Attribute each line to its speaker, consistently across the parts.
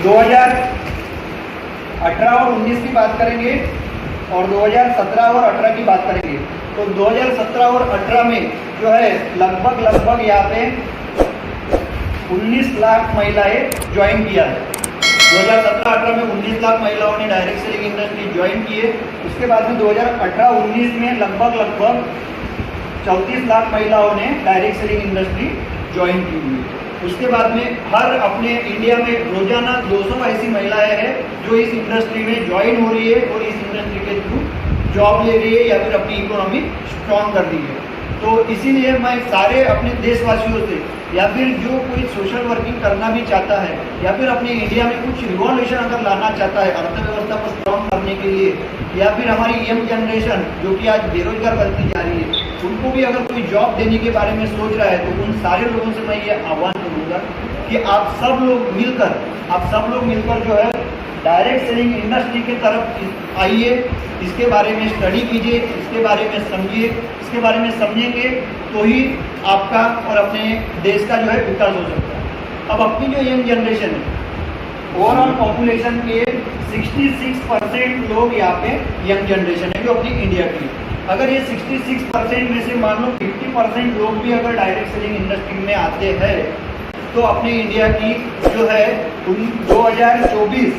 Speaker 1: 2018 और 19 की बात करेंगे और 2017 और 18 की बात करेंगे। तो 2017 और 18 में जो है लगभग यहाँ पे 19 लाख महिलाएं ज्वाइन किया है। 2017-18 में 19 लाख महिलाओं ने डायरेक्ट सेलिंग इंडस्ट्री ज्वाइन किए। उसके बाद में 2018-19 में लगभग 34 लाख महिलाओं ने डायरेक्ट सेलिंग इंडस्ट्री ज्वाइन की हुई है। उसके बाद में हर अपने इंडिया में रोजाना 200 ऐसी महिलाएं हैं जो इस इंडस्ट्री में ज्वाइन हो रही है और इस इंडस्ट्री के थ्रू जॉब ले रही है या फिर अपनी इकोनॉमी स्ट्रॉन्ग कर रही है। तो इसीलिए मैं सारे अपने देशवासियों से या फिर जो कोई सोशल वर्किंग करना भी चाहता है या फिर अपने इंडिया में कुछ रिवॉल्यूशन अगर लाना चाहता है अर्थव्यवस्था को स्ट्रॉन्ग करने के लिए, या फिर हमारी यंग जनरेशन जो कि आज बेरोजगार बनती जा रही है, उनको भी अगर कोई जॉब देने के बारे में सोच रहा है, तो उन सारे लोगों से मैं ये आह्वान करूँगा कि आप सब लोग मिलकर जो है डायरेक्ट सेलिंग इंडस्ट्री की तरफ आइए, इसके बारे में स्टडी कीजिए, इसके बारे में समझिए। इसके बारे में समझेंगे तो ही आपका और अपने देश का जो है विकास हो सकता है। अब अपनी जो यंग जनरेशन है, ओवरऑल पॉपुलेशन के 66% लोग यहाँ पे यंग जनरेशन है जो अपनी इंडिया की। अगर ये 66% में से मान लो 50% लोग भी अगर डायरेक्ट सेलिंग इंडस्ट्री में आते हैं, तो अपने इंडिया की जो है 2024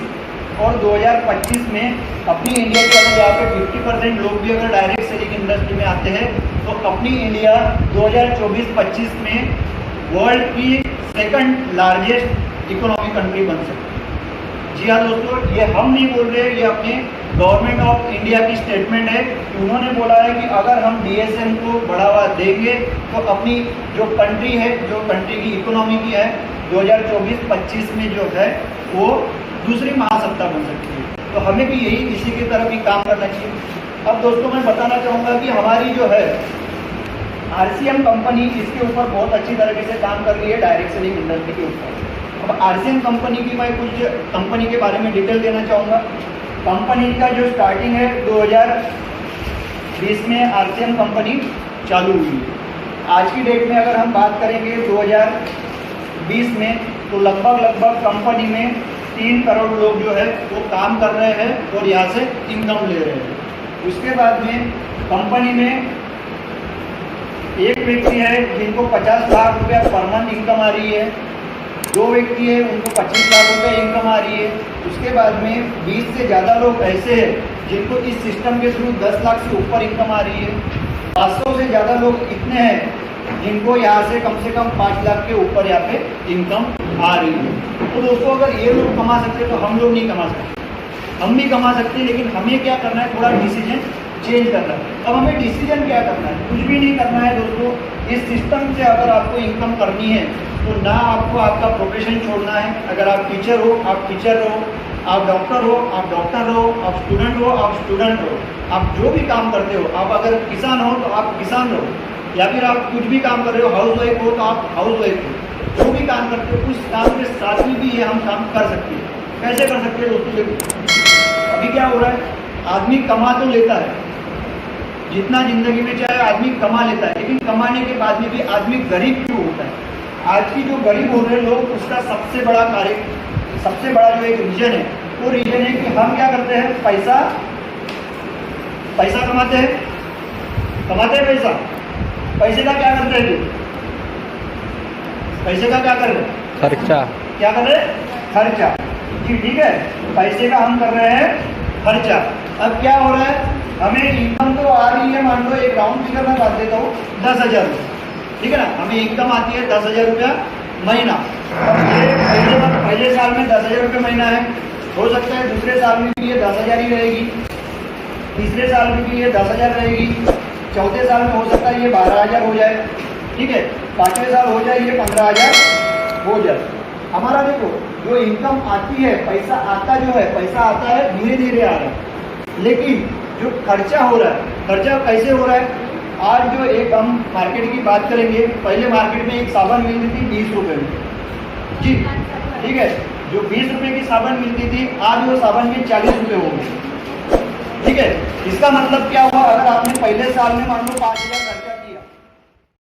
Speaker 1: और 2025 में अपनी इंडिया के अगर यहाँ पे 50% लोग भी अगर डायरेक्ट सेलिंग इंडस्ट्री में आते हैं, तो अपनी इंडिया 2024-25 में वर्ल्ड की सेकंड लार्जेस्ट इकोनॉमिक कंट्री बन सकती है। जी हाँ दोस्तों, ये हम नहीं बोल रहे, ये अपने गवर्नमेंट ऑफ इंडिया की स्टेटमेंट है। उन्होंने बोला है कि अगर हम DSM को बढ़ावा देंगे तो अपनी जो कंट्री है, जो कंट्री की इकोनॉमी की है, 2024-25 में जो है वो दूसरी महासत्ता बन सकती है। तो हमें भी यही इसी की तरफ ही काम करना चाहिए। अब दोस्तों मैं बताना चाहूँगा कि हमारी जो है RCM कंपनी इसके ऊपर बहुत अच्छी तरीके से काम कर रही है, डायरेक्ट सेलिंग इंडस्ट्री के ऊपर। अब RCM कंपनी की मैं कुछ कंपनी के बारे में डिटेल देना चाहूँगा। कंपनी का जो स्टार्टिंग है 2020 में RCM कंपनी चालू हुई है। आज की डेट में अगर हम बात करेंगे 2020 में, तो लगभग कंपनी में 3 करोड़ लोग जो है वो काम कर रहे हैं और यहाँ से इनकम ले रहे हैं। उसके बाद में कंपनी में एक व्यक्ति है जिनको 50 लाख रुपया पर मंथ इनकम आ रही है, 2 व्यक्ति है उनको 25 लाख रुपये इनकम आ रही है। उसके बाद में 20 से ज़्यादा लोग ऐसे हैं जिनको इस सिस्टम के थ्रू 10 लाख से ऊपर इनकम आ रही है। 500 से ज़्यादा लोग इतने हैं जिनको यहाँ से कम 5 लाख के ऊपर यहाँ पे इनकम आ रही है। तो दोस्तों अगर ये लोग कमा सकते तो हम लोग नहीं कमा सकते। हम भी कमा सकते हैं, लेकिन हमें क्या करना है, थोड़ा डिसीजन चेंज करना है। अब हमें डिसीजन क्या करना है, कुछ भी नहीं करना है दोस्तों। इस सिस्टम से अगर आपको इनकम करनी है तो ना आपको आपका प्रोफेशन छोड़ना है। अगर आप टीचर हो आप टीचर रहो, आप डॉक्टर हो आप डॉक्टर रहो, आप स्टूडेंट हो आप स्टूडेंट रहो, आप जो भी काम करते हो, आप अगर किसान हो तो आप किसान रहो, या फिर आप कुछ भी काम कर रहे हो, हाउस वाइफ हो तो आप हाउस वाइफ हो। जो भी काम करते हो उस काम के साथ में भी ये हम काम कर सकते हैं। कैसे कर सकते हैं दोस्तों? देखो अभी क्या हो रहा है, आदमी कमा तो लेता है, जितना जिंदगी में चाहे आदमी कमा लेता है, लेकिन कमाने के बाद में भी आदमी गरीब क्यों होता है? आज की जो गरीब हो रहे लोग, उसका सबसे बड़ा जो एक रीजन है, वो रीजन है कि हम क्या करते हैं, पैसा कमाते हैं पैसे का क्या करते हैं? पैसे का क्या कर रहे हैं? खर्चा। क्या कर रहे हैं? खर्चा। जी ठीक है, पैसे का हम कर रहे हैं खर्चा। अब क्या हो रहा है, हमें इनकम तो आ रही है, मान लो एक राउंड फिगर में बात देता हूँ 10,000 रुपये, ठीक है ना। हमें इनकम आती है 10,000 रुपया महीना। पहले साल में 10,000 रुपये महीना है, हो सकता है दूसरे साल में भी ये 10,000 ही रहेगी, तीसरे साल में भी ये 10,000 रहेगी, चौथे साल में हो सकता है ये 12,000 हो जाए, ठीक है, 5वें साल हो जाए ये 15,000 हो जाए। हमारा देखो जो इनकम आती है, पैसा आता है धीरे धीरे आ रहा है, लेकिन जो खर्चा हो रहा है, खर्चा कैसे हो रहा है? आज जो एक हम मार्केट की बात करेंगे, पहले मार्केट में एक साबुन मिलती थी 20 रुपये में, जी ठीक है, जो 20 रुपये की साबुन मिलती थी आज वो साबुन में 40 रुपये हो गई, ठीक है। इसका मतलब क्या हुआ, अगर आपने पहले साल में मान लो 5,000 खर्चा